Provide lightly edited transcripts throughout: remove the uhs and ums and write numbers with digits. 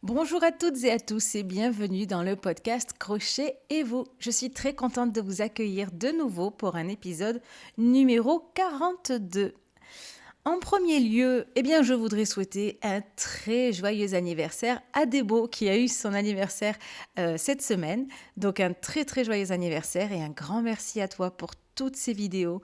Bonjour à toutes et à tous et bienvenue dans le podcast Crochet et vous. Je suis très contente de vous accueillir de nouveau pour un épisode numéro 42. En premier lieu, je voudrais souhaiter un très joyeux anniversaire à Debo qui a eu son anniversaire cette semaine. Donc un très très joyeux anniversaire et un grand merci à toi pour toutes ces vidéos,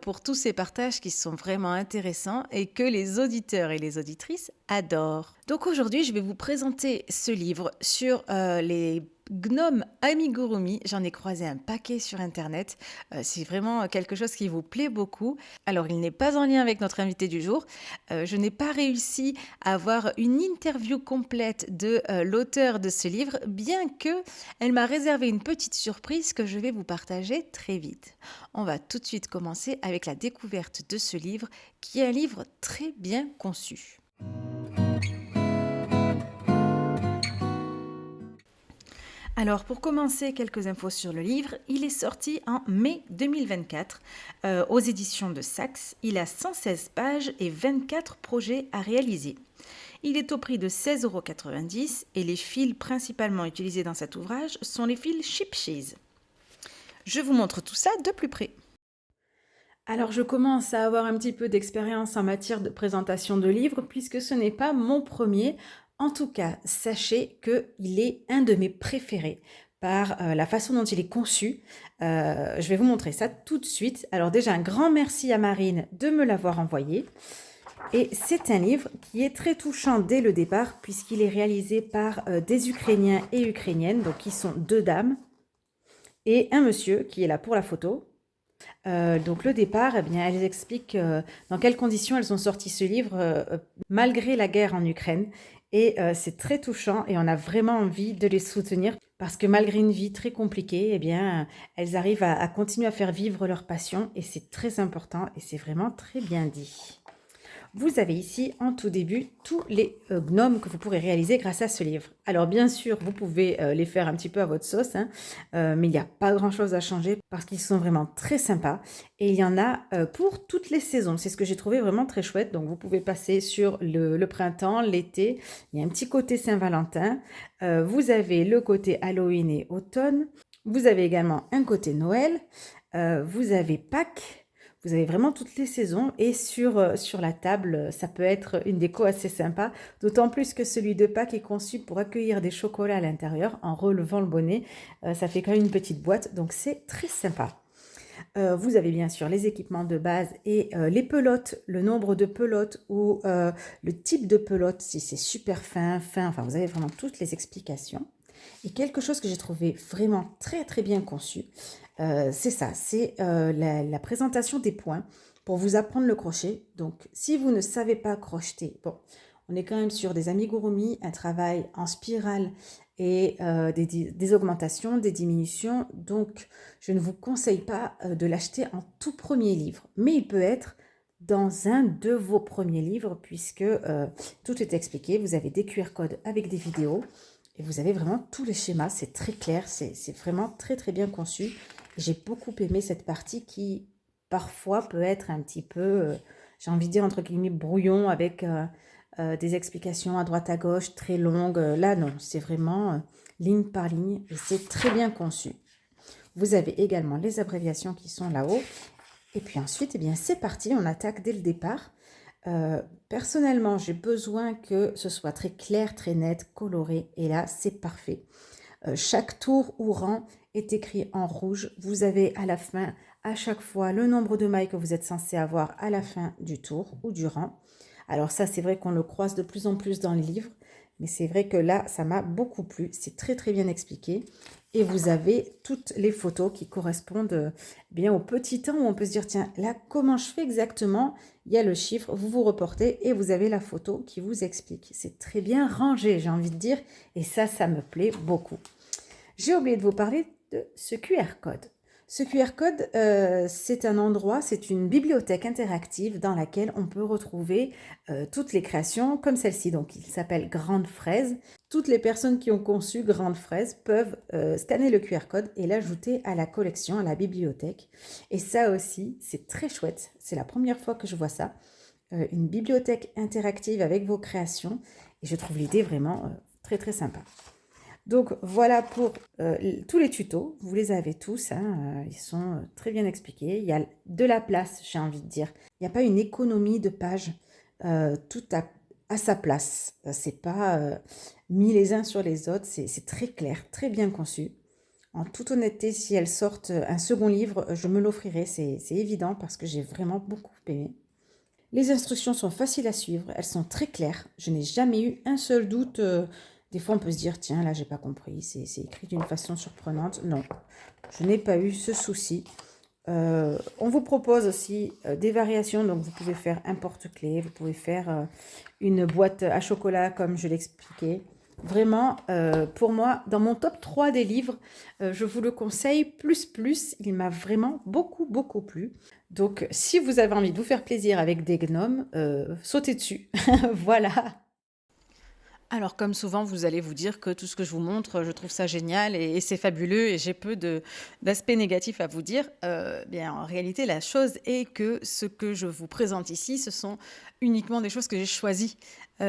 pour tous ces partages qui sont vraiment intéressants et que les auditeurs et les auditrices adorent. Donc aujourd'hui, je vais vous présenter ce livre sur les gnomes amigurumi. J'en ai croisé un paquet sur internet. C'est vraiment quelque chose qui vous plaît beaucoup. Alors, il n'est pas en lien avec notre invité du jour. Je n'ai pas réussi à avoir une interview complète de l'auteur de ce livre, bien que elle m'a réservé une petite surprise que je vais vous partager très vite. On va tout de suite commencer avec la découverte de ce livre, qui est un livre très bien conçu. Alors, pour commencer, quelques infos sur le livre. Il est sorti en mai 2024 aux éditions de Saxe. Il a 116 pages et 24 projets à réaliser. Il est au prix de 16,90 € et les fils principalement utilisés dans cet ouvrage sont les fils Shipsheeze. Je vous montre tout ça de plus près. Alors, je commence à avoir un petit peu d'expérience en matière de présentation de livres puisque ce n'est pas mon premier. En tout cas, sachez qu'il est un de mes préférés par la façon dont il est conçu. Je vais vous montrer ça tout de suite. Alors déjà, un grand merci à Marine de me l'avoir envoyé. Et c'est un livre qui est très touchant dès le départ puisqu'il est réalisé par des Ukrainiens et Ukrainiennes, donc qui sont deux dames, et un monsieur qui est là pour la photo. Donc le départ, elles expliquent dans quelles conditions elles ont sorti ce livre malgré la guerre en Ukraine. Et c'est très touchant et on a vraiment envie de les soutenir parce que malgré une vie très compliquée, elles arrivent à continuer à faire vivre leur passion et c'est très important et c'est vraiment très bien dit. Vous avez ici en tout début tous les gnomes que vous pourrez réaliser grâce à ce livre. Alors bien sûr, vous pouvez les faire un petit peu à votre sauce, mais il n'y a pas grand chose à changer parce qu'ils sont vraiment très sympas. Et il y en a pour toutes les saisons. C'est ce que j'ai trouvé vraiment très chouette. Donc vous pouvez passer sur le printemps, l'été. Il y a un petit côté Saint-Valentin. Vous avez le côté Halloween et automne. Vous avez également un côté Noël. Vous avez Pâques. Vous avez vraiment toutes les saisons et sur la table, ça peut être une déco assez sympa, d'autant plus que celui de Pâques est conçu pour accueillir des chocolats à l'intérieur en relevant le bonnet. Ça fait quand même une petite boîte, donc c'est très sympa. Vous avez bien sûr les équipements de base et les pelotes, le nombre de pelotes ou le type de pelote, si c'est super fin, enfin vous avez vraiment toutes les explications. Et quelque chose que j'ai trouvé vraiment très très bien conçu, c'est ça, c'est la présentation des points pour vous apprendre le crochet. Donc si vous ne savez pas crocheter, bon, on est quand même sur des amigurumi, un travail en spirale et des augmentations, des diminutions. Donc je ne vous conseille pas de l'acheter en tout premier livre, mais il peut être dans un de vos premiers livres puisque tout est expliqué. Vous avez des QR codes avec des vidéos. Et vous avez vraiment tous les schémas, c'est très clair, c'est vraiment très très bien conçu. J'ai beaucoup aimé cette partie qui parfois peut être un petit peu, j'ai envie de dire entre guillemets, brouillon avec des explications à droite à gauche très longues. Là non, c'est vraiment ligne par ligne et c'est très bien conçu. Vous avez également les abréviations qui sont là-haut. Et puis ensuite, c'est parti, on attaque dès le départ. Personnellement, j'ai besoin que ce soit très clair, très net, coloré. Et là, c'est parfait. Chaque tour ou rang est écrit en rouge. Vous avez à la fin, à chaque fois, le nombre de mailles que vous êtes censé avoir à la fin du tour ou du rang. Alors ça, c'est vrai qu'on le croise de plus en plus dans les livres. Mais c'est vrai que là, ça m'a beaucoup plu. C'est très, très bien expliqué. Et vous avez toutes les photos qui correspondent bien au petit temps où on peut se dire, tiens, là, comment je fais exactement? Il y a le chiffre, vous vous reportez et vous avez la photo qui vous explique. C'est très bien rangé, j'ai envie de dire. Et ça me plaît beaucoup. J'ai oublié de vous parler de ce QR code. Ce QR code, c'est un endroit, c'est une bibliothèque interactive dans laquelle on peut retrouver toutes les créations comme celle-ci. Donc, il s'appelle Grande Fraise. Toutes les personnes qui ont conçu Grande Fraise peuvent scanner le QR code et l'ajouter à la collection, à la bibliothèque. Et ça aussi, c'est très chouette. C'est la première fois que je vois ça. Une bibliothèque interactive avec vos créations. Et je trouve l'idée vraiment très très sympa. Donc voilà pour tous les tutos, vous les avez tous, hein, ils sont très bien expliqués. Il y a de la place, j'ai envie de dire. Il n'y a pas une économie de pages, tout à sa place. C'est pas mis les uns sur les autres, c'est très clair, très bien conçu. En toute honnêteté, si elles sortent un second livre, je me l'offrirai, c'est évident parce que j'ai vraiment beaucoup aimé. Les instructions sont faciles à suivre, elles sont très claires. Je n'ai jamais eu un seul doute. Des fois, on peut se dire, tiens, là, j'ai pas compris, c'est écrit d'une façon surprenante. Non, je n'ai pas eu ce souci. On vous propose aussi des variations, donc vous pouvez faire un porte-clés, vous pouvez faire une boîte à chocolat comme je l'expliquais. Vraiment, pour moi, dans mon top 3 des livres, je vous le conseille plus. Il m'a vraiment beaucoup plu. Donc, si vous avez envie de vous faire plaisir avec des gnomes, sautez dessus. Voilà. Alors, comme souvent, vous allez vous dire que tout ce que je vous montre, je trouve ça génial et c'est fabuleux et j'ai peu d'aspects négatifs à vous dire. Bien, en réalité, la chose est que ce que je vous présente ici, ce sont uniquement des choses que j'ai choisies.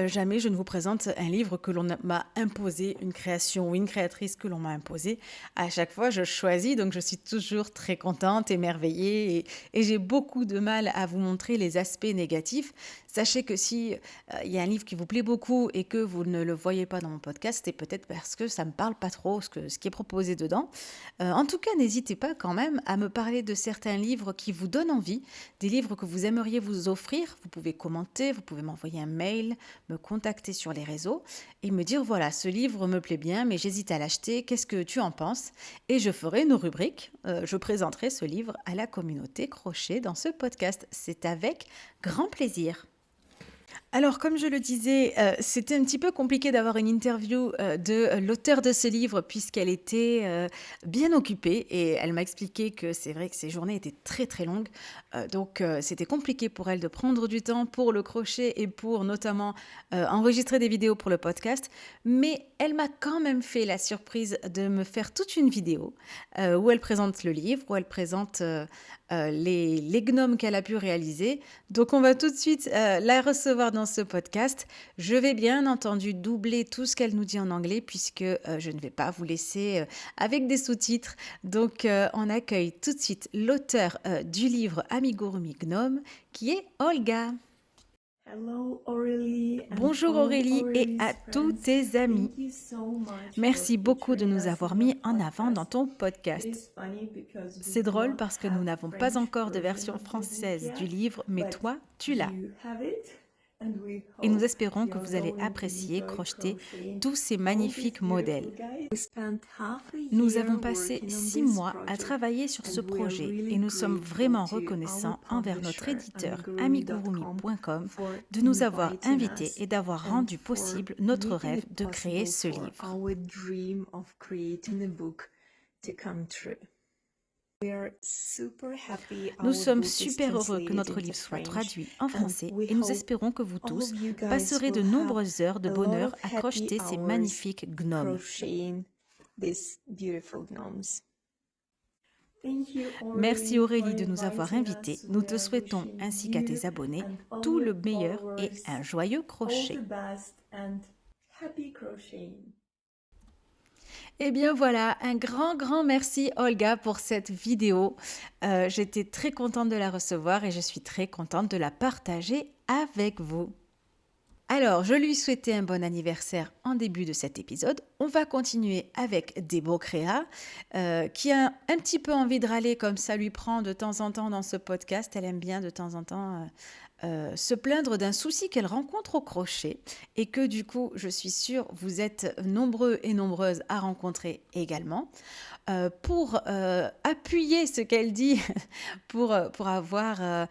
Jamais je ne vous présente un livre que l'on m'a imposé, une création ou une créatrice que l'on m'a imposée. À chaque fois, je choisis, donc je suis toujours très contente, émerveillée et j'ai beaucoup de mal à vous montrer les aspects négatifs. Sachez que si il y a un livre qui vous plaît beaucoup et que vous ne le voyez pas dans mon podcast, c'est peut-être parce que ça me parle pas trop ce qui est proposé dedans. En tout cas, n'hésitez pas quand même à me parler de certains livres qui vous donnent envie, des livres que vous aimeriez vous offrir. Vous pouvez commenter, vous pouvez m'envoyer un mail, me contacter sur les réseaux et me dire voilà, ce livre me plaît bien, mais j'hésite à l'acheter, qu'est-ce que tu en penses? Et je ferai une rubrique, je présenterai ce livre à la communauté Crochet dans ce podcast. C'est avec grand plaisir. Alors, comme je le disais, c'était un petit peu compliqué d'avoir une interview, de l'auteure de ce livre puisqu'elle était, bien occupée et elle m'a expliqué que c'est vrai que ses journées étaient très, très longues. Donc, c'était compliqué pour elle de prendre du temps pour le crochet et pour notamment, enregistrer des vidéos pour le podcast. Mais elle m'a quand même fait la surprise de me faire toute une vidéo, où elle présente le livre, où elle présente, les gnomes qu'elle a pu réaliser. Donc on va tout de suite la recevoir dans ce podcast. Je vais bien entendu doubler tout ce qu'elle nous dit en anglais puisque je ne vais pas vous laisser avec des sous-titres. Donc on accueille tout de suite l'auteur du livre Amigurumi Gnome qui est Olga. Hello Aurélie and Bonjour all Aurélie et à Aurélies tous friends. tes amis. Thank you so much Merci for beaucoup de featuring nous us avoir in mis your en avant dans podcast. ton It podcast. is funny because we C'est do drôle not parce que nous have n'avons pas French encore de version version of the book française du yet, livre, mais but toi, tu l'as. you have it and we Et nous hope espérons que you're vous allez going to apprécier enjoy crocheter crocheting tous ces all these magnifiques beautiful modèles. guys. We spent half a Nous year avons passé working on 6 this mois à project travailler sur ce and we are projet really et nous sommes grateful vraiment to our reconnaissants envers notre publisher éditeur amigurumi.com amigurumi.com for de nous avoir inviting invités us et d'avoir and rendu for possible notre making rêve it de créer possible ce for livre. our dream of creating a book to come true. We are super happy Nous our sommes book is super heureux que translated notre into livre soit French traduit en and français we et nous hope espérons que vous all tous of you guys passerez de will have nombreuses heures de a lot bonheur of à happy crocheter ces hours magnifiques gnomes. crocheting these beautiful gnomes. Thank you, Merci Aurélie, for Aurélie de nous avoir inviting invités. us. Nous We te are souhaitons, wishing ainsi qu'à tes you abonnés, and all tout le your meilleur et followers un joyeux all crochet. the best and happy crocheting. Eh bien voilà, un grand merci Olga pour cette vidéo. J'étais très contente de la recevoir et je suis très contente de la partager avec vous. Alors, je lui souhaitais un bon anniversaire en début de cet épisode. On va continuer avec Débo Créa, qui a un petit peu envie de râler comme ça lui prend de temps en temps dans ce podcast. Elle aime bien de temps en temps se plaindre d'un souci qu'elle rencontre au crochet et que du coup, je suis sûre, vous êtes nombreux et nombreuses à rencontrer également. Pour appuyer ce qu'elle dit, pour avoir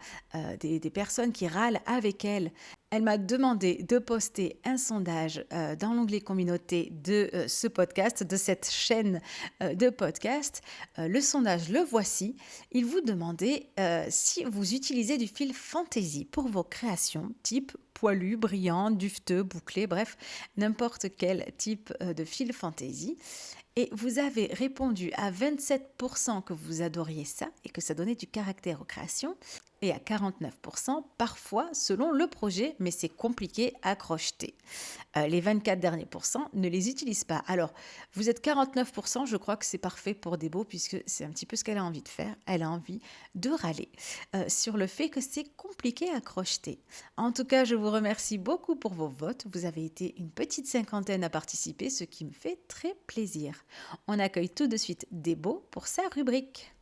des personnes qui râlent avec elle, elle m'a demandé de poster un sondage dans l'onglet communauté de ce podcast, de cette chaîne de podcast. Le sondage, le voici. Il vous demandait si vous utilisez du fil fantaisie pour vos créations, type poilu, brillant, duveteux, bouclé, bref, n'importe quel type de fil fantaisie. Et vous avez répondu à 27% que vous adoriez ça et que ça donnait du caractère aux créations. et à 49% parfois selon le projet, mais c'est compliqué à crocheter. Les 24 derniers pourcents ne les utilisent pas. Alors, vous êtes 49%, je crois que c'est parfait pour Débo puisque c'est un petit peu ce qu'elle a envie de faire. Elle a envie de râler sur le fait que c'est compliqué à crocheter. En tout cas, je vous remercie beaucoup pour vos votes. Vous avez été une petite cinquantaine à participer, ce qui me fait très plaisir. On accueille tout de suite Débo pour sa rubrique.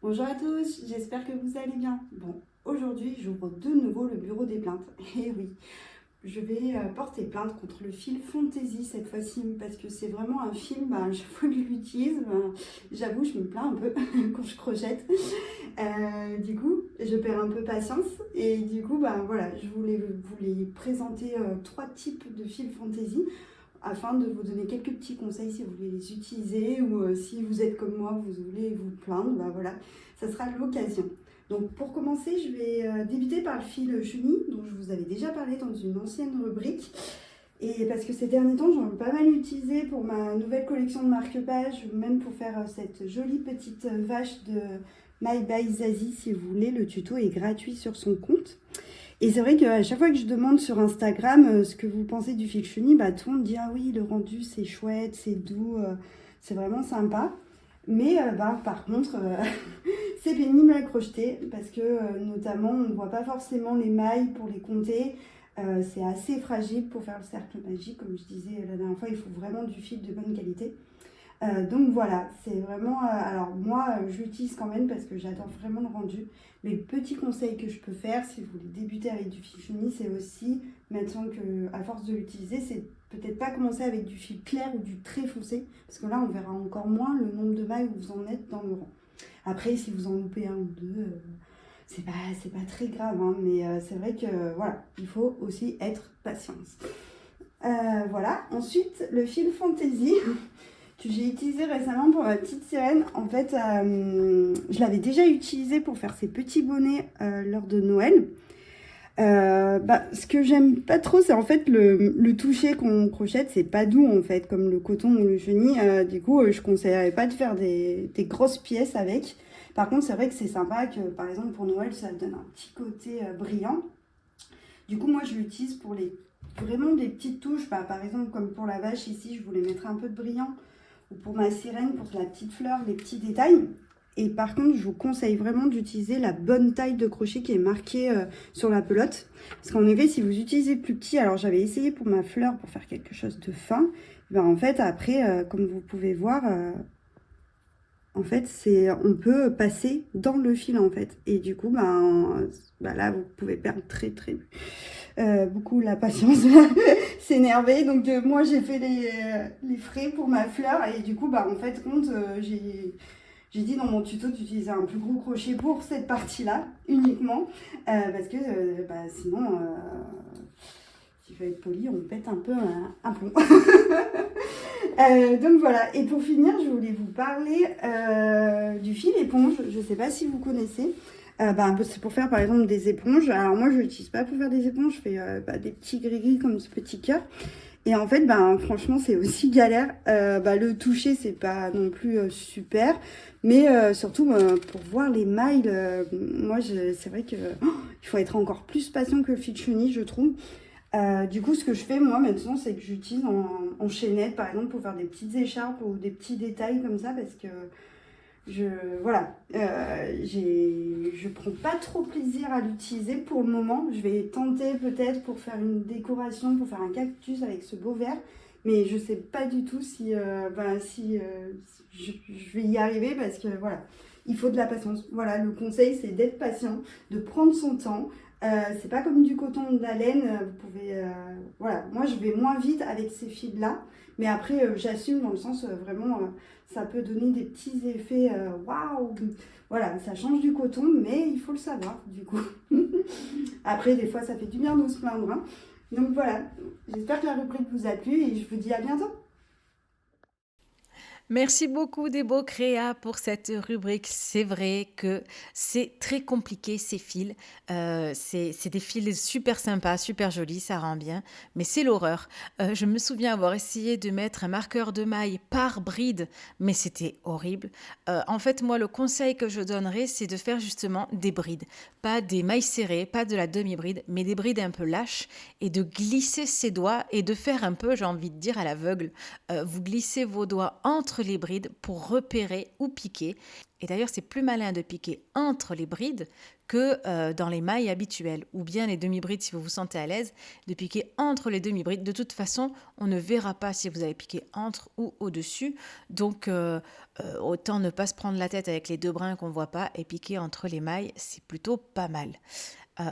Bonjour à tous, j'espère que vous allez bien. Bon, aujourd'hui j'ouvre de nouveau le bureau des plaintes. Et oui, je vais porter plainte contre le fil Fantaisie cette fois-ci parce que c'est vraiment un fil, chaque fois que je l'utilise, j'avoue je me plains un peu quand je crochette. Du coup, je perds un peu patience et du coup, voilà, je voulais vous les présenter 3 types de fil Fantaisie afin de vous donner quelques petits conseils si vous voulez les utiliser ou si vous êtes comme moi, vous voulez vous plaindre, voilà, ça sera l'occasion. Donc pour commencer, je vais débuter par le fil chenille, dont je vous avais déjà parlé dans une ancienne rubrique. Et parce que ces derniers temps, j'en ai pas mal utilisé pour ma nouvelle collection de marque-pages, même pour faire cette jolie petite vache de My by Zazie, si vous voulez. Le tuto est gratuit sur son compte. Et c'est vrai qu'à chaque fois que je demande sur Instagram ce que vous pensez du fil chenille, tout le monde dit « Ah oui, le rendu c'est chouette, c'est doux, c'est vraiment sympa ». Mais par contre, c'est pénible à crocheter parce que notamment on ne voit pas forcément les mailles pour les compter. C'est assez fragile pour faire le cercle magique, comme je disais la dernière fois, il faut vraiment du fil de bonne qualité. Donc voilà, c'est vraiment... alors moi, je l'utilise quand même parce que j'adore vraiment le rendu. Mais le petit conseil que je peux faire, si vous voulez débuter avec du fil chenille, c'est aussi, maintenant qu'à force de l'utiliser, c'est peut-être pas commencer avec du fil clair ou du très foncé. Parce que là, on verra encore moins le nombre de mailles où vous en êtes dans le rang. Après, si vous en loupez un ou deux, c'est pas très grave. Hein, mais c'est vrai que voilà, il faut aussi être patience. Voilà, ensuite, le fil Fantaisie... que j'ai utilisé récemment pour ma petite sirène. En fait, je l'avais déjà utilisé pour faire ses petits bonnets lors de Noël. Ce que j'aime pas trop, c'est en fait le toucher qu'on crochette, c'est pas doux en fait, comme le coton ou le chenille. Du coup, je conseillerais pas de faire des grosses pièces avec. Par contre, c'est vrai que c'est sympa que, par exemple, pour Noël, ça donne un petit côté brillant. Du coup, moi, je l'utilise pour vraiment des petites touches. Par exemple, comme pour la vache ici, je voulais mettre un peu de brillant. Ou pour ma sirène, pour la petite fleur, les petits détails. Et par contre, je vous conseille vraiment d'utiliser la bonne taille de crochet qui est marquée sur la pelote. Parce qu'en effet, si vous utilisez plus petit, alors j'avais essayé pour ma fleur pour faire quelque chose de fin. En fait, après, comme vous pouvez voir, en fait, on peut passer dans le fil en fait. Et du coup, là, vous pouvez perdre très beaucoup la patience, s'énerver. Donc moi, j'ai fait les frais pour ma fleur et du coup, en fait, j'ai dit dans mon tuto d'utiliser un plus gros crochet pour cette partie-là uniquement parce que sinon, s'il faut être poli, on pète un peu un plomb. Donc voilà, et pour finir, je voulais vous parler du fil éponge. Je ne sais pas si vous connaissez. C'est pour faire par exemple des éponges. Alors moi, je l'utilise pas pour faire des éponges, je fais des petits gris-gris comme ce petit cœur. Et en fait, franchement, c'est aussi galère. Le toucher, c'est pas non plus super. Mais surtout, pour voir les mailles, c'est vrai que il faut être encore plus patient que le fil chenille, je trouve. Du coup, ce que je fais, moi, maintenant, c'est que j'utilise en chaînette, par exemple, pour faire des petites écharpes ou des petits détails comme ça, parce que je prends pas trop plaisir à l'utiliser pour le moment. Je vais tenter peut-être pour faire une décoration, pour faire un cactus avec ce beau vert, mais je sais pas du tout si je vais y arriver parce que voilà, il faut de la patience. Voilà, le conseil c'est d'être patient, de prendre son temps. C'est pas comme du coton ou de la laine, vous pouvez voilà, moi je vais moins vite avec ces fils là, mais après j'assume dans le sens vraiment ça peut donner des petits effets waouh, voilà, ça change du coton, mais il faut le savoir du coup. Après des fois ça fait du bien de se plaindre, hein. Donc voilà, j'espère que la rubrique vous a plu et je vous dis à bientôt. Merci beaucoup Débo Créa pour cette rubrique. C'est vrai que c'est très compliqué ces fils. C'est des fils super sympas, super jolis, ça rend bien, mais c'est l'horreur. Je me souviens avoir essayé de mettre un marqueur de maille par bride, mais c'était horrible. En fait, moi, le conseil que je donnerais, c'est de faire justement des brides. Pas des mailles serrées, pas de la demi-bride, mais des brides un peu lâches et de glisser ses doigts et de faire un peu, j'ai envie de dire, à l'aveugle. Vous glissez vos doigts entre les brides pour repérer où piquer. Et d'ailleurs, c'est plus malin de piquer entre les brides que dans les mailles habituelles, ou bien les demi-brides si vous vous sentez à l'aise, de piquer entre les demi-brides. De toute façon, on ne verra pas si vous avez piqué entre ou au-dessus. Donc, autant ne pas se prendre la tête avec les deux brins qu'on ne voit pas et piquer entre les mailles, c'est plutôt pas mal.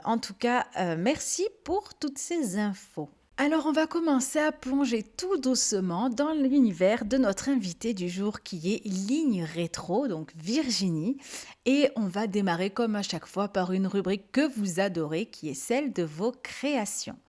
En tout cas, merci pour toutes ces infos. Alors on va commencer à plonger tout doucement dans l'univers de notre invité du jour qui est Ligne Rétro, donc Virginie. Et on va démarrer comme à chaque fois par une rubrique que vous adorez qui est celle de vos créations.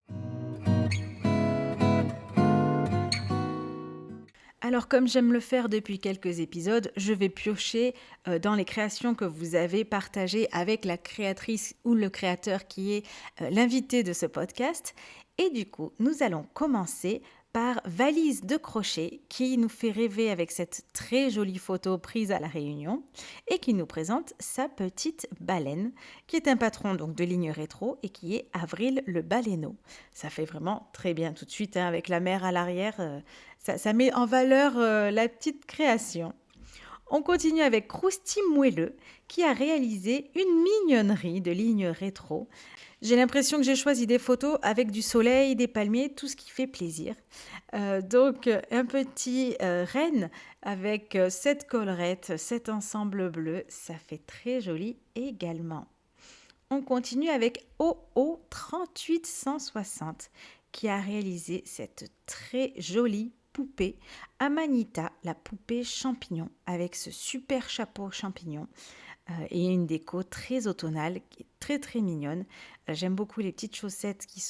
Alors comme j'aime le faire depuis quelques épisodes, je vais piocher dans les créations que vous avez partagées avec la créatrice ou le créateur qui est l'invité de ce podcast. Et du coup, nous allons commencer par Valise de crochet qui nous fait rêver avec cette très jolie photo prise à La Réunion et qui nous présente sa petite baleine qui est un patron donc de Ligne Rétro et qui est Avril le baleineau. Ça fait vraiment très bien tout de suite hein, avec la mer à l'arrière, ça met en valeur la petite création. On continue avec Crousty Moelleux qui a réalisé une mignonnerie de Ligne Rétro. J'ai l'impression que j'ai choisi des photos avec du soleil, des palmiers, tout ce qui fait plaisir. Donc un petit renne avec 7 collerettes, 7 ensembles bleus, ça fait très joli également. On continue avec OO 3860 qui a réalisé cette très jolie poupée Amanita, la poupée champignon, avec ce super chapeau champignon et une déco très automnale, qui est très très mignonne. J'aime beaucoup les petites chaussettes qui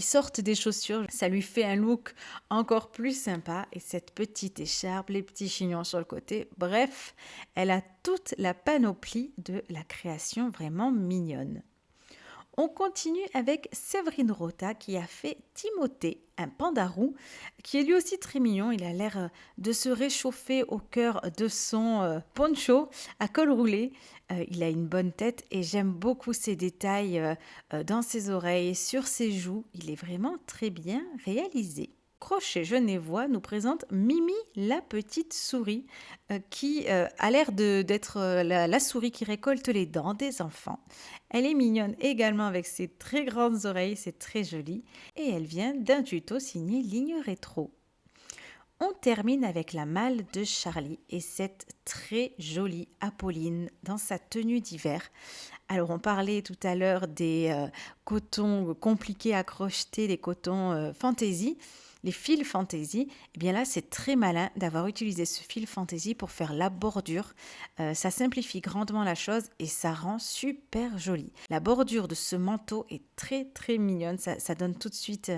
sortent des chaussures. Ça lui fait un look encore plus sympa. Et cette petite écharpe, les petits chignons sur le côté. Bref, elle a toute la panoplie de la création vraiment mignonne. On continue avec Séverine Rota qui a fait Timothée, un panda roux, qui est lui aussi très mignon. Il a l'air de se réchauffer au cœur de son poncho à col roulé. Il a une bonne tête et j'aime beaucoup ses détails dans ses oreilles, sur ses joues. Il est vraiment très bien réalisé. Crochet Genevois nous présente Mimi la petite souris qui a l'air d'être la souris qui récolte les dents des enfants. Elle est mignonne également avec ses très grandes oreilles, c'est très joli. Et elle vient d'un tuto signé Ligne Rétro. On termine avec la malle de Charlie et cette très jolie Apolline dans sa tenue d'hiver. Alors on parlait tout à l'heure des cotons compliqués à crocheter, des cotons fantaisie. Les fils fantaisie, eh bien là c'est très malin d'avoir utilisé ce fil fantaisie pour faire la bordure. Ça simplifie grandement la chose et ça rend super joli. La bordure de ce manteau est très très mignonne, ça donne tout de suite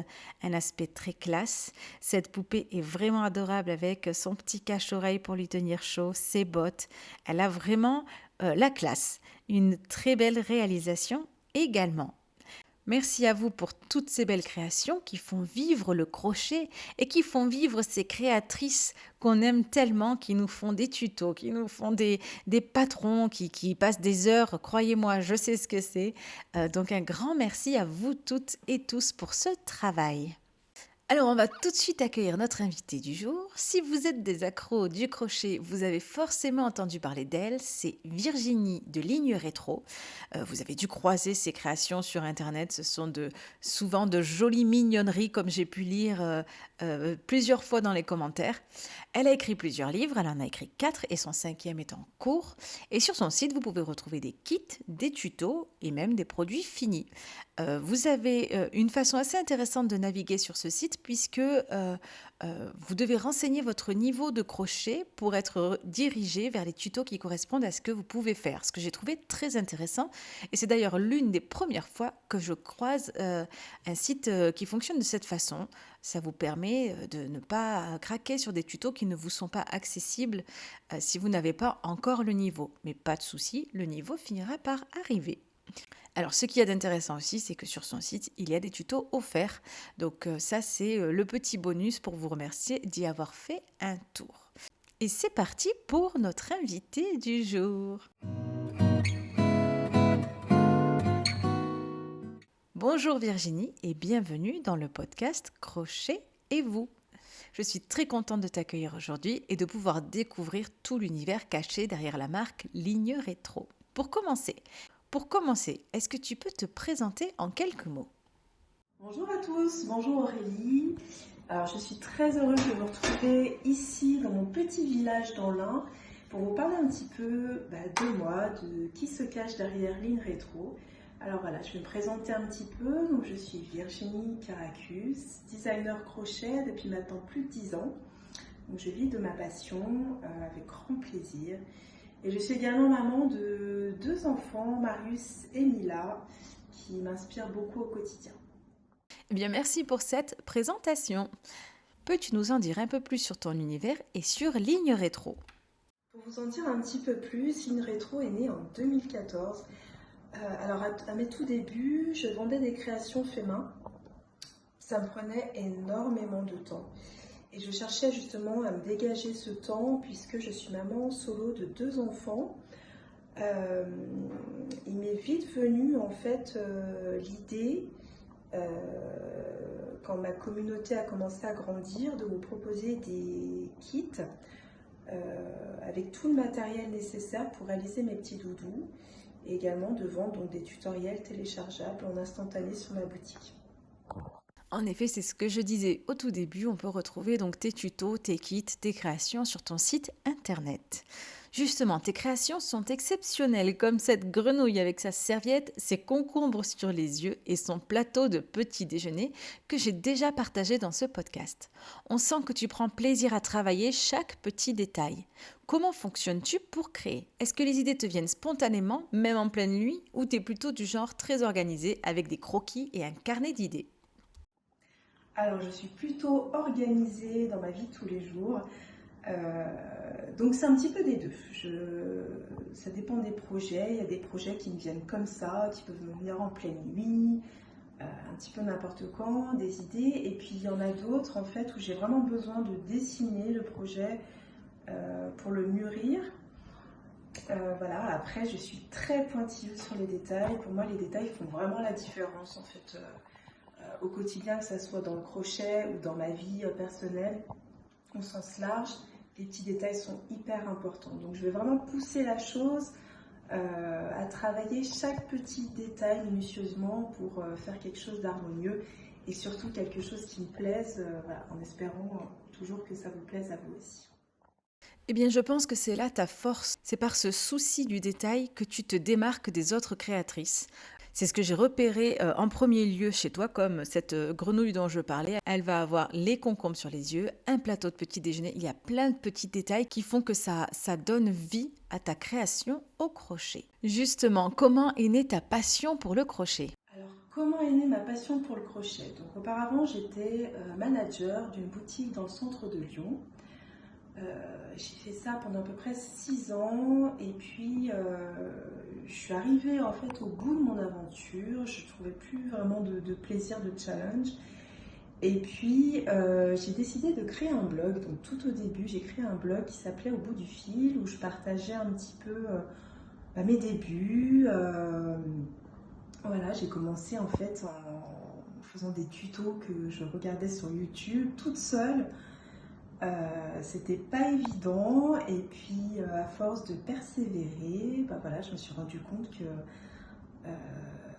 un aspect très classe. Cette poupée est vraiment adorable avec son petit cache-oreille pour lui tenir chaud, ses bottes. Elle a vraiment la classe. Une très belle réalisation également. Merci à vous pour toutes ces belles créations qui font vivre le crochet et qui font vivre ces créatrices qu'on aime tellement, qui nous font des tutos, qui nous font des patrons, qui passent des heures. Croyez-moi, je sais ce que c'est. Donc un grand merci à vous toutes et tous pour ce travail. Alors, on va tout de suite accueillir notre invitée du jour. Si vous êtes des accros du crochet, vous avez forcément entendu parler d'elle. C'est Virginie de Ligne Rétro. Vous avez dû croiser ses créations sur Internet. Ce sont souvent de jolies mignonneries, comme j'ai pu lire plusieurs fois dans les commentaires. Elle a écrit plusieurs livres. Elle en a écrit 4 et son 5e est en cours. Et sur son site, vous pouvez retrouver des kits, des tutos et même des produits finis. Vous avez une façon assez intéressante de naviguer sur ce site site puisque vous devez renseigner votre niveau de crochet pour être dirigé vers les tutos qui correspondent à ce que vous pouvez faire, ce que j'ai trouvé très intéressant. Et c'est d'ailleurs l'une des premières fois que je croise un site qui fonctionne de cette façon. Ça vous permet de ne pas craquer sur des tutos qui ne vous sont pas accessibles si vous n'avez pas encore le niveau. Mais pas de souci, le niveau finira par arriver. Alors, ce qu'il y a d'intéressant aussi, c'est que sur son site, il y a des tutos offerts. Donc, ça, c'est le petit bonus pour vous remercier d'y avoir fait un tour. Et c'est parti pour notre invité du jour. Bonjour Virginie et bienvenue dans le podcast Crochet et vous. Je suis très contente de t'accueillir aujourd'hui et de pouvoir découvrir tout l'univers caché derrière la marque Ligne Rétro. Pour commencer, est-ce que tu peux te présenter en quelques mots ? Bonjour à tous, bonjour Aurélie. Alors je suis très heureuse de vous retrouver ici dans mon petit village dans l'Ain pour vous parler un petit peu de moi, de qui se cache derrière Ligne Rétro. Alors voilà, je vais me présenter un petit peu. Donc je suis Virginie Caracus, designer crochet depuis maintenant plus de 10 ans. Donc je vis de ma passion avec grand plaisir. Et je suis également maman de 2 enfants, Marius et Mila, qui m'inspirent beaucoup au quotidien. Eh bien, merci pour cette présentation. Peux-tu nous en dire un peu plus sur ton univers et sur Ligne Rétro ? Pour vous en dire un petit peu plus, Ligne Rétro est née en 2014. Alors à mes tout débuts, je vendais des créations fait main. Ça me prenait énormément de temps. Et je cherchais justement à me dégager ce temps puisque je suis maman solo de 2 enfants. Il m'est vite venu en fait l'idée, quand ma communauté a commencé à grandir, de vous proposer des kits avec tout le matériel nécessaire pour réaliser mes petits doudous et également de vendre donc, des tutoriels téléchargeables en instantané sur ma boutique. En effet, c'est ce que je disais au tout début, on peut retrouver donc tes tutos, tes kits, tes créations sur ton site internet. Justement, tes créations sont exceptionnelles, comme cette grenouille avec sa serviette, ses concombres sur les yeux et son plateau de petit déjeuner que j'ai déjà partagé dans ce podcast. On sent que tu prends plaisir à travailler chaque petit détail. Comment fonctionnes-tu pour créer ? Est-ce que les idées te viennent spontanément, même en pleine nuit, ou t'es plutôt du genre très organisé avec des croquis et un carnet d'idées ? Alors, je suis plutôt organisée dans ma vie de tous les jours. Donc, c'est un petit peu des deux. Ça dépend des projets. Il y a des projets qui me viennent comme ça, qui peuvent me venir en pleine nuit, un petit peu n'importe quand, des idées. Et puis, il y en a d'autres, en fait, où j'ai vraiment besoin de dessiner le projet pour le mûrir. Voilà. Après, je suis très pointilleuse sur les détails. Pour moi, les détails font vraiment la différence, en fait. Au quotidien, que ce soit dans le crochet ou dans ma vie personnelle, au sens large, les petits détails sont hyper importants. Donc je vais vraiment pousser la chose à travailler chaque petit détail minutieusement pour faire quelque chose d'harmonieux et surtout quelque chose qui me plaise, voilà, en espérant toujours que ça vous plaise à vous aussi. Eh bien, je pense que c'est là ta force. C'est par ce souci du détail que tu te démarques des autres créatrices. C'est ce que j'ai repéré en premier lieu chez toi, comme cette grenouille dont je parlais. Elle va avoir les concombres sur les yeux, un plateau de petit déjeuner. Il y a plein de petits détails qui font que ça donne vie à ta création au crochet. Justement, comment est née ta passion pour le crochet ? Alors, comment est née ma passion pour le crochet ? Donc, auparavant, j'étais manager d'une boutique dans le centre de Lyon. J'ai fait ça pendant à peu près 6 ans et puis je suis arrivée en fait au bout de mon aventure. Je ne trouvais plus vraiment de plaisir, de challenge. Et puis j'ai décidé de créer un blog. Donc tout au début, j'ai créé un blog qui s'appelait Au bout du fil où je partageais un petit peu mes débuts. Voilà, j'ai commencé en fait en faisant des tutos que je regardais sur YouTube toute seule. C'était pas évident et puis à force de persévérer, voilà, je me suis rendu compte que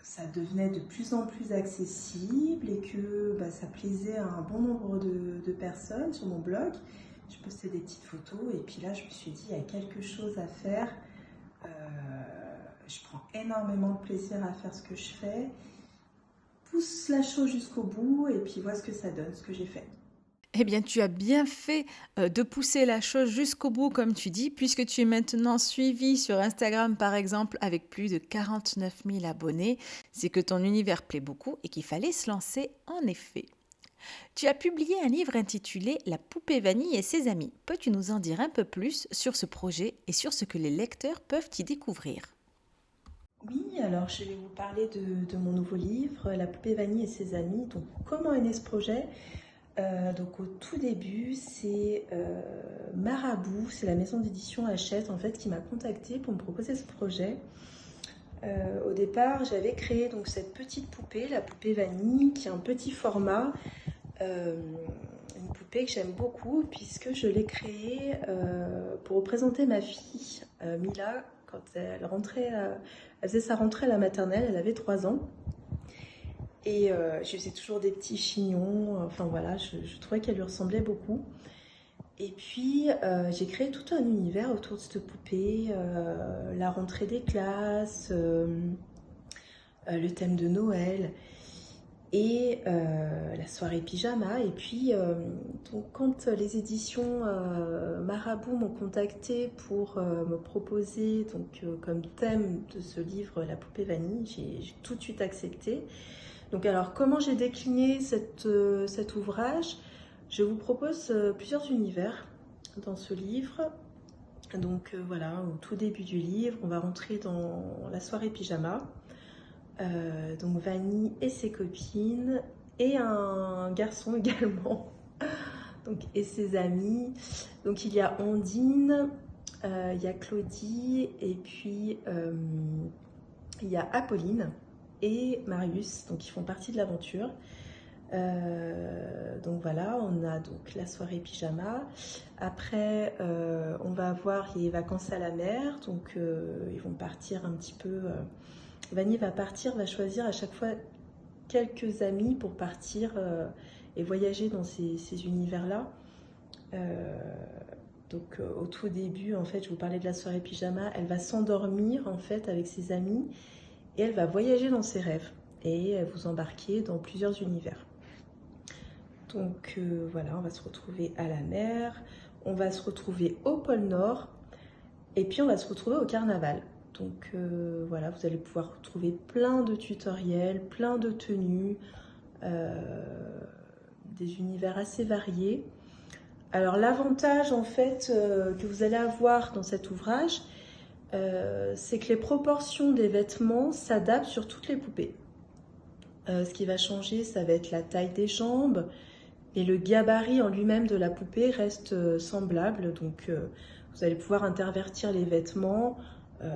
ça devenait de plus en plus accessible et que ça plaisait à un bon nombre de personnes sur mon blog. Je postais des petites photos et puis là je me suis dit il y a quelque chose à faire. Je prends énormément de plaisir à faire ce que je fais. pousse la chose jusqu'au bout et puis vois ce que ça donne, ce que j'ai fait. Eh bien, tu as bien fait de pousser la chose jusqu'au bout, comme tu dis, puisque tu es maintenant suivi sur Instagram, par exemple, avec plus de 49 000 abonnés. C'est que ton univers plaît beaucoup et qu'il fallait se lancer en effet. Tu as publié un livre intitulé La poupée vanille et ses amis. Peux-tu nous en dire un peu plus sur ce projet et sur ce que les lecteurs peuvent y découvrir? Oui, alors je vais vous parler de mon nouveau livre, La poupée vanille et ses amis. Donc, comment est né ce projet? Donc au tout début, c'est Marabout, c'est la maison d'édition Hachette en fait qui m'a contactée pour me proposer ce projet. Au départ, j'avais créé donc cette petite poupée, la poupée vanille, qui est un petit format, une poupée que j'aime beaucoup puisque je l'ai créée pour représenter ma fille Mila quand elle faisait sa rentrée à la maternelle, elle avait 3 ans. Et je faisais toujours des petits chignons, enfin voilà, je trouvais qu'elle lui ressemblait beaucoup. Et puis j'ai créé tout un univers autour de cette poupée, la rentrée des classes, le thème de Noël et la soirée pyjama. Et puis donc, quand les éditions Marabout m'ont contacté pour me proposer donc, comme thème de ce livre La poupée vanille, j'ai tout de suite accepté. Donc alors, comment j'ai décliné cet ouvrage? Je vous propose plusieurs univers dans ce livre. Donc voilà, au tout début du livre, on va rentrer dans la soirée pyjama. Donc Vanille et ses copines et un garçon également. Donc, et ses amis. Donc il y a Ondine, il y a Claudie et puis il y a Apolline et Marius, donc ils font partie de l'aventure. Donc voilà, on a donc la soirée pyjama. Après, on va avoir les vacances à la mer. Donc ils vont partir un petit peu. Vanille va partir, va choisir à chaque fois quelques amis pour partir et voyager dans ces univers-là. Donc au tout début, en fait, je vous parlais de la soirée pyjama. Elle va s'endormir en fait avec ses amis. Et elle va voyager dans ses rêves et vous embarquer dans plusieurs univers. Donc voilà, on va se retrouver à la mer, on va se retrouver au pôle Nord et puis on va se retrouver au carnaval. Donc voilà, vous allez pouvoir retrouver plein de tutoriels, plein de tenues, des univers assez variés. Alors l'avantage en fait que vous allez avoir dans cet ouvrage, c'est que les proportions des vêtements s'adaptent sur toutes les poupées. Ce qui va changer, ça va être la taille des jambes, et le gabarit en lui-même de la poupée reste semblable. Donc vous allez pouvoir intervertir les vêtements,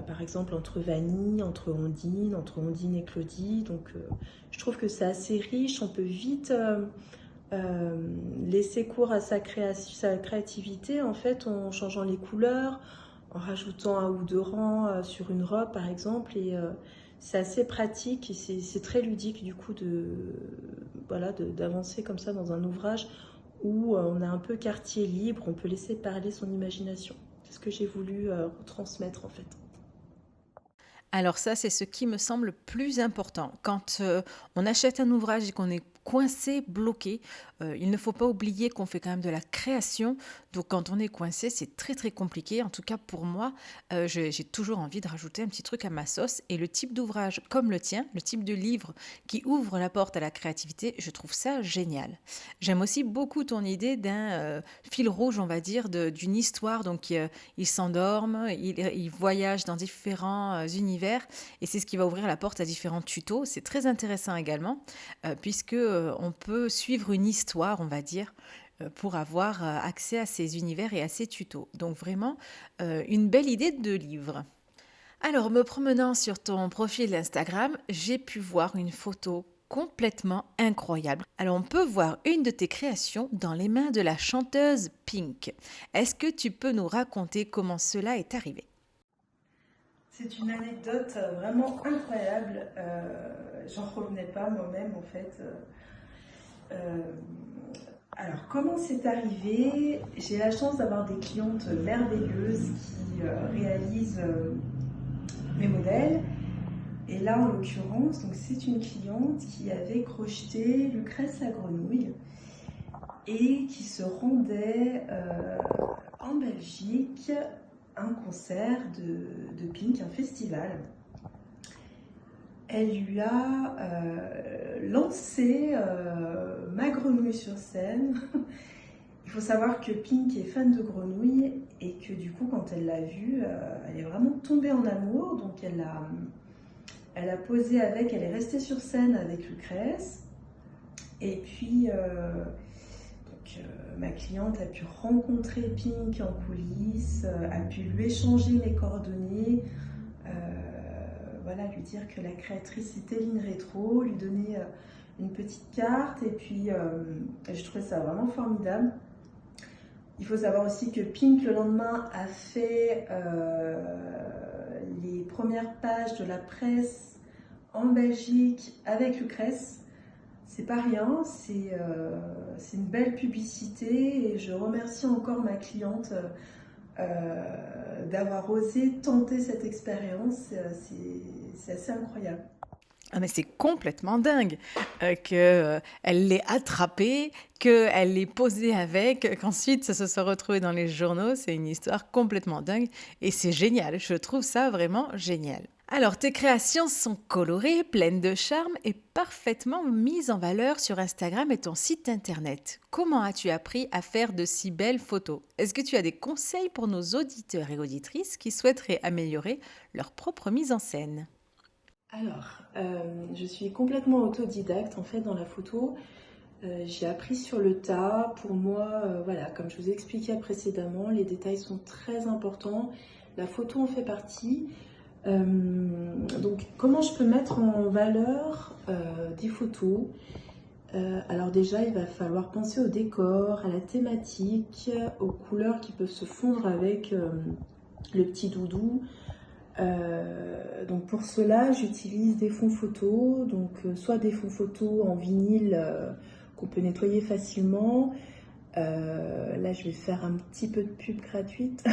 par exemple entre Vanille, entre Ondine et Claudie. Donc je trouve que c'est assez riche, on peut vite laisser cours à sa créativité en fait en changeant les couleurs, en rajoutant 1 ou 2 rangs sur une robe par exemple, et c'est assez pratique et c'est très ludique du coup d'avancer comme ça dans un ouvrage où on a un peu quartier libre, on peut laisser parler son imagination. C'est ce que j'ai voulu retransmettre en fait. Alors ça, c'est ce qui me semble le plus important. Quand on achète un ouvrage et qu'on est coincé, bloqué, il ne faut pas oublier qu'on fait quand même de la création. Donc quand on est coincé, c'est très très compliqué. En tout cas pour moi, j'ai toujours envie de rajouter un petit truc à ma sauce. Et le type d'ouvrage comme le tien, le type de livre qui ouvre la porte à la créativité, je trouve ça génial. J'aime aussi beaucoup ton idée d'un fil rouge, on va dire, d'une histoire. Donc ils s'endorment, ils voyagent dans différents univers et c'est ce qui va ouvrir la porte à différents tutos. C'est très intéressant également puisque on peut suivre une histoire, on va dire, pour avoir accès à ces univers et à ces tutos. Donc vraiment, une belle idée de livre. Alors, me promenant sur ton profil Instagram, j'ai pu voir une photo complètement incroyable. Alors, on peut voir une de tes créations dans les mains de la chanteuse Pink. Est-ce que tu peux nous raconter comment cela est arrivé ? C'est une anecdote vraiment incroyable. J'en revenais pas moi-même en fait. Alors, comment c'est arrivé? J'ai la chance d'avoir des clientes merveilleuses qui réalisent mes modèles. Et là, en l'occurrence, donc c'est une cliente qui avait crocheté Lucrèce la grenouille et qui se rendait en Belgique à un concert de Pink, un festival. Elle lui a lancé ma grenouille sur scène. Il faut savoir que Pink est fan de grenouilles et que du coup, quand elle l'a vue, elle est vraiment tombée en amour. Donc elle a posé avec, elle est restée sur scène avec Lucrèce. Et puis, ma cliente a pu rencontrer Pink en coulisses, a pu lui échanger mes coordonnées, voilà, lui dire que la créatrice était Line Rétro, lui donner une petite carte. Et puis, je trouvais ça vraiment formidable. Il faut savoir aussi que Pink, le lendemain, a fait les premières pages de la presse en Belgique avec Lucrèce. C'est pas rien, c'est une belle publicité et je remercie encore ma cliente d'avoir osé tenter cette expérience. C'est assez incroyable. Ah mais c'est complètement dingue qu'elle l'ait attrapé, qu'elle l'ait posé avec, qu'ensuite ça se soit retrouvé dans les journaux. C'est une histoire complètement dingue et c'est génial. Je trouve ça vraiment génial. Alors, tes créations sont colorées, pleines de charme et parfaitement mises en valeur sur Instagram et ton site internet. Comment as-tu appris à faire de si belles photos? Est-ce que tu as des conseils pour nos auditeurs et auditrices qui souhaiteraient améliorer leur propre mise en scène? Alors, je suis complètement autodidacte en fait dans la photo. J'ai appris sur le tas. Pour moi, voilà, comme je vous ai expliqué précédemment, les détails sont très importants. La photo en fait partie. Donc, comment je peux mettre en valeur des photos? Alors déjà, il va falloir penser au décor, à la thématique, aux couleurs qui peuvent se fondre avec le petit doudou. Donc pour cela, j'utilise des fonds photos, donc soit des fonds photos en vinyle qu'on peut nettoyer facilement. Là, je vais faire un petit peu de pub gratuite.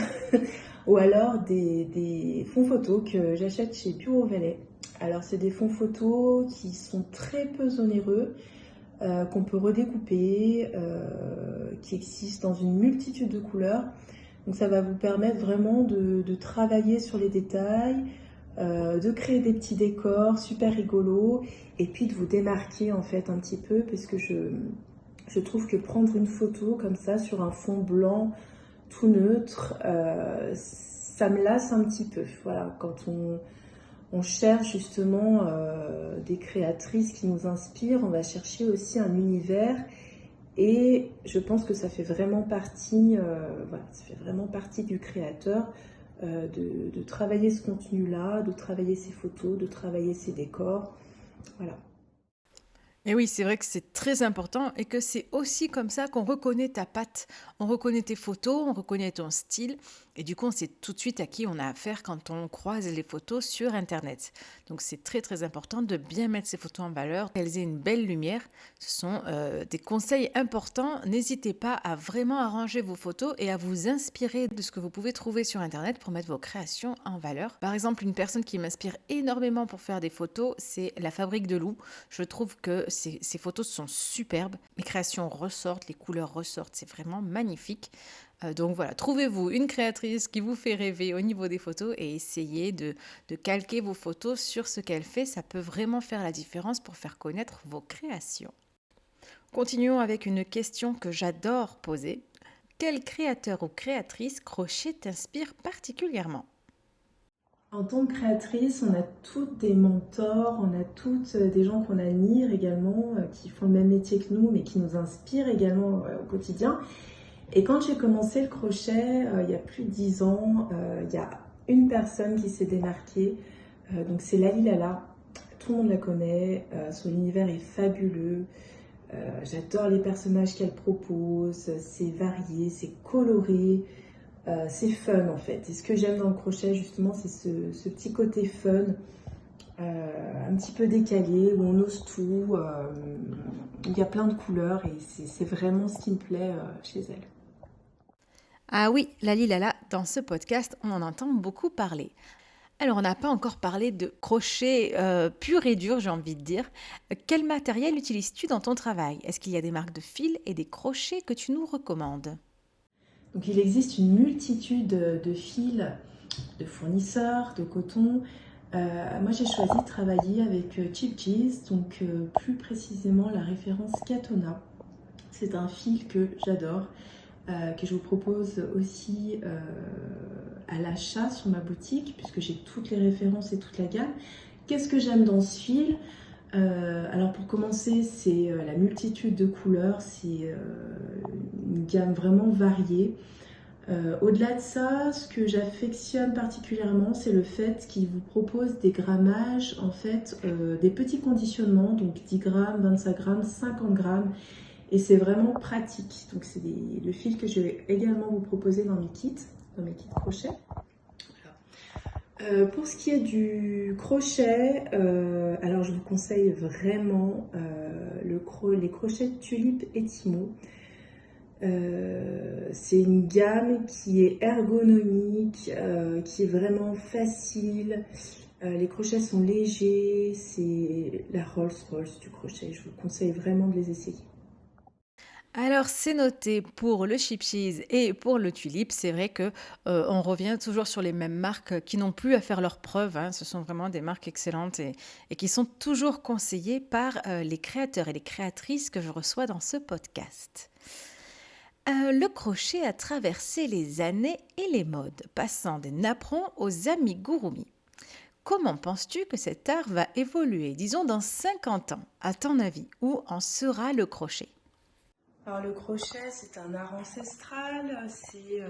Ou alors des fonds photos que j'achète chez Bureau Valet. Alors, c'est des fonds photos qui sont très peu onéreux, qu'on peut redécouper, qui existent dans une multitude de couleurs. Donc, ça va vous permettre vraiment de travailler sur les détails, de créer des petits décors super rigolos et puis de vous démarquer en fait un petit peu parce que je trouve que prendre une photo comme ça sur un fond blanc tout neutre, ça me lasse un petit peu. Voilà, quand on cherche justement des créatrices qui nous inspirent, on va chercher aussi un univers et je pense que ça fait vraiment partie, voilà, ça fait vraiment partie du créateur de travailler ce contenu-là, de travailler ses photos, de travailler ses décors. Voilà. Et oui, c'est vrai que c'est très important et que c'est aussi comme ça qu'on reconnaît ta patte, on reconnaît tes photos, on reconnaît ton style et du coup on sait tout de suite à qui on a affaire quand on croise les photos sur Internet. Donc c'est très très important de bien mettre ces photos en valeur, qu'elles aient une belle lumière. Ce sont des conseils importants. N'hésitez pas à vraiment arranger vos photos et à vous inspirer de ce que vous pouvez trouver sur Internet pour mettre vos créations en valeur. Par exemple, une personne qui m'inspire énormément pour faire des photos, c'est La Fabrique de Lou. Je trouve que ces photos sont superbes. Les créations ressortent, les couleurs ressortent. C'est vraiment magnifique. Donc voilà, trouvez-vous une créatrice qui vous fait rêver au niveau des photos et essayez de calquer vos photos sur ce qu'elle fait. Ça peut vraiment faire la différence pour faire connaître vos créations. Continuons avec une question que j'adore poser. Quel créateur ou créatrice crochet t'inspire particulièrement ? En tant que créatrice, on a toutes des mentors, on a toutes des gens qu'on admire également, qui font le même métier que nous, mais qui nous inspirent également au quotidien. Et quand j'ai commencé le crochet, il y a plus de 10 ans, il y a une personne qui s'est démarquée, donc c'est Lali Lala. Tout le monde la connaît, son univers est fabuleux. J'adore les personnages qu'elle propose, c'est varié, c'est coloré. C'est fun en fait. Et ce que j'aime dans le crochet justement, c'est ce petit côté fun, un petit peu décalé, où on ose tout, il y a plein de couleurs et c'est vraiment ce qui me plaît chez elle. Ah oui, Lali Lala, dans ce podcast, on en entend beaucoup parler. Alors, on n'a pas encore parlé de crochet pur et dur, j'ai envie de dire. Quel matériel utilises-tu dans ton travail? Est-ce qu'il y a des marques de fils et des crochets que tu nous recommandes? Donc il existe une multitude de fils, de fournisseurs, de coton. Moi j'ai choisi de travailler avec Cheap Cheese, donc plus précisément la référence Katona. C'est un fil que j'adore, que je vous propose aussi à l'achat sur ma boutique, puisque j'ai toutes les références et toute la gamme. Qu'est-ce que j'aime dans ce fil? Alors pour commencer, c'est la multitude de couleurs, c'est une gamme vraiment variée. Au-delà de ça, ce que j'affectionne particulièrement, c'est le fait qu'il vous propose des grammages, en fait, des petits conditionnements, donc 10 grammes, 25 grammes, 50 grammes, et c'est vraiment pratique. Donc c'est le fil que je vais également vous proposer dans mes kits crochet. Pour ce qui est du crochet, alors je vous conseille vraiment les crochets Tulipe et Timo. C'est une gamme qui est ergonomique, qui est vraiment facile. Les crochets sont légers, c'est la Rolls-Royce du crochet. Je vous conseille vraiment de les essayer. Alors, c'est noté pour le Cheap Cheese et pour le Tulipe. C'est vrai que on revient toujours sur les mêmes marques qui n'ont plus à faire leurs preuves, hein. Ce sont vraiment des marques excellentes et qui sont toujours conseillées par les créateurs et les créatrices que je reçois dans ce podcast. Le crochet a traversé les années et les modes, passant des napperons aux amigurumi. Comment penses-tu que cet art va évoluer, disons dans 50 ans, à ton avis? Où en sera le crochet? Alors le crochet, c'est un art ancestral, c'est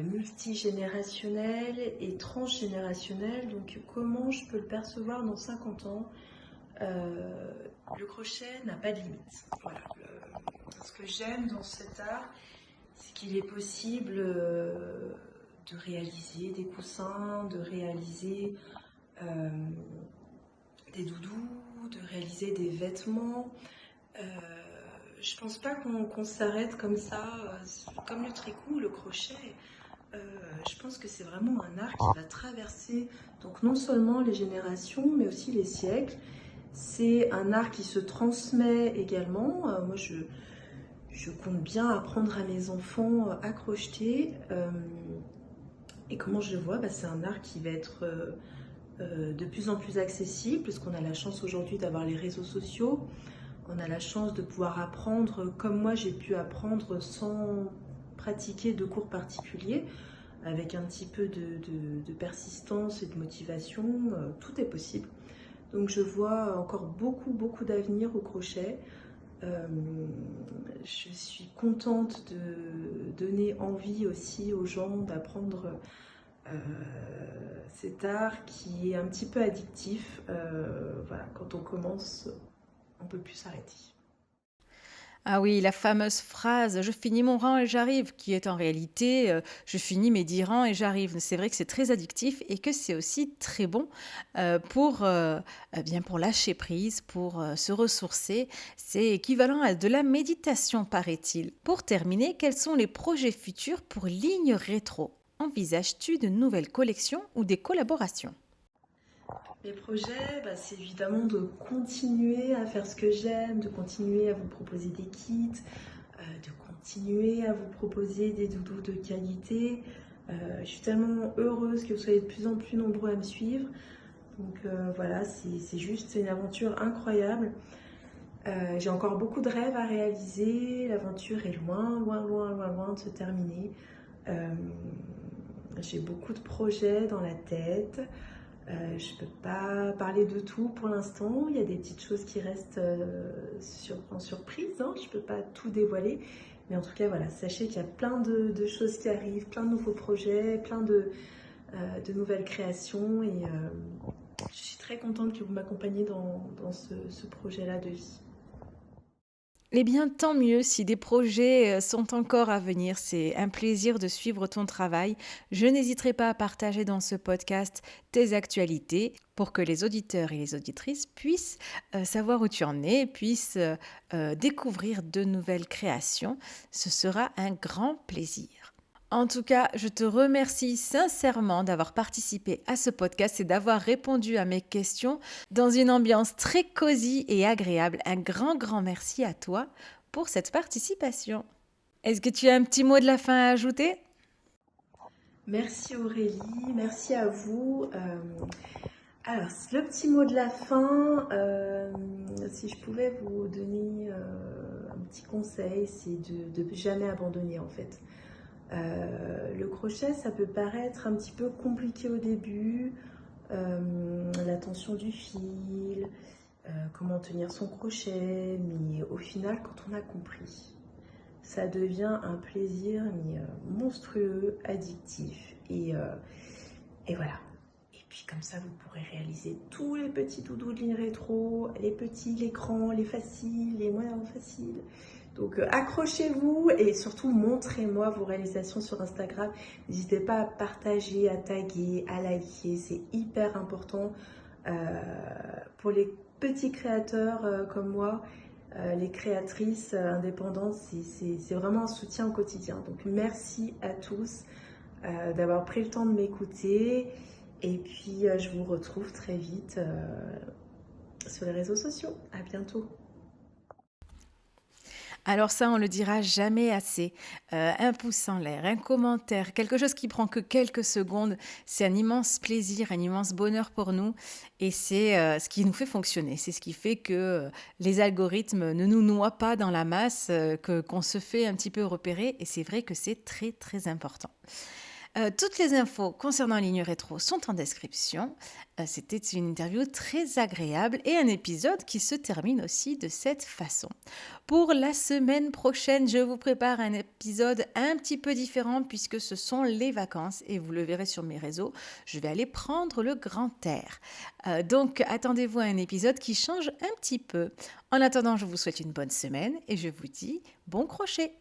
multigénérationnel et transgénérationnel. Donc comment je peux le percevoir dans 50 ans? Le crochet n'a pas de limite. Voilà. Ce que j'aime dans cet art, c'est qu'il est possible de réaliser des coussins, de réaliser des doudous, de réaliser des vêtements. Je pense pas qu'on s'arrête comme ça, comme le tricot ou le crochet. Je pense que c'est vraiment un art qui va traverser donc non seulement les générations, mais aussi les siècles. C'est un art qui se transmet également. Moi, je compte bien apprendre à mes enfants à crocheter. Et comment je le vois? C'est un art qui va être de plus en plus accessible, puisqu'on a la chance aujourd'hui d'avoir les réseaux sociaux. On a la chance de pouvoir apprendre comme moi j'ai pu apprendre sans pratiquer de cours particuliers, avec un petit peu de persistance et de motivation, tout est possible. Donc je vois encore beaucoup d'avenir au crochet. Je suis contente de donner envie aussi aux gens d'apprendre cet art qui est un petit peu addictif. Voilà, quand on commence, on ne peut plus s'arrêter. Ah oui, la fameuse phrase je finis mon rang et j'arrive, qui est en réalité je finis mes 10 rangs et j'arrive. C'est vrai que c'est très addictif et que c'est aussi très bon pour lâcher prise, pour se ressourcer. C'est équivalent à de la méditation, paraît-il. Pour terminer, quels sont les projets futurs pour Ligne Rétro? Envisages-tu de nouvelles collections ou des collaborations? Mes projets, c'est évidemment de continuer à faire ce que j'aime, de continuer à vous proposer des kits, de continuer à vous proposer des doudous de qualité. Je suis tellement heureuse que vous soyez de plus en plus nombreux à me suivre. Donc voilà, c'est une aventure incroyable. J'ai encore beaucoup de rêves à réaliser. L'aventure est loin de se terminer. J'ai beaucoup de projets dans la tête. Je ne peux pas parler de tout pour l'instant. Il y a des petites choses qui restent en surprise. Hein. Je ne peux pas tout dévoiler. Mais en tout cas, voilà, sachez qu'il y a plein de choses qui arrivent, plein de nouveaux projets, plein de nouvelles créations. Et je suis très contente que vous m'accompagniez dans ce projet-là de vie. Eh bien, tant mieux si des projets sont encore à venir. C'est un plaisir de suivre ton travail. Je n'hésiterai pas à partager dans ce podcast tes actualités pour que les auditeurs et les auditrices puissent savoir où tu en es, puissent découvrir de nouvelles créations. Ce sera un grand plaisir. En tout cas, je te remercie sincèrement d'avoir participé à ce podcast et d'avoir répondu à mes questions dans une ambiance très cosy et agréable. Un grand merci à toi pour cette participation. Est-ce que tu as un petit mot de la fin à ajouter? Merci Aurélie, merci à vous. Alors, le petit mot de la fin, si je pouvais vous donner un petit conseil, c'est de jamais abandonner en fait. Le crochet, ça peut paraître un petit peu compliqué au début, la tension du fil, comment tenir son crochet, mais au final, quand on a compris, ça devient un plaisir mais, monstrueux, addictif. Et voilà. Et puis comme ça, vous pourrez réaliser tous les petits doudous de ligne rétro, les petits, les grands, les faciles, les moins faciles. Donc accrochez-vous et surtout montrez-moi vos réalisations sur Instagram. N'hésitez pas à partager, à taguer, à liker. C'est hyper important pour les petits créateurs comme moi. Les créatrices indépendantes, c'est vraiment un soutien au quotidien. Donc merci à tous d'avoir pris le temps de m'écouter. Et puis je vous retrouve très vite sur les réseaux sociaux. À bientôt. Alors ça, on le dira jamais assez. Un pouce en l'air, un commentaire, quelque chose qui prend que quelques secondes, c'est un immense plaisir, un immense bonheur pour nous et c'est ce qui nous fait fonctionner. C'est ce qui fait que les algorithmes ne nous noient pas dans la masse, qu'on se fait un petit peu repérer et c'est vrai que c'est très important. Toutes les infos concernant Ligne Rétro sont en description. C'était une interview très agréable et un épisode qui se termine aussi de cette façon. Pour la semaine prochaine, je vous prépare un épisode un petit peu différent puisque ce sont les vacances et vous le verrez sur mes réseaux, je vais aller prendre le grand air. Donc attendez-vous à un épisode qui change un petit peu. En attendant, je vous souhaite une bonne semaine et je vous dis bon crochet!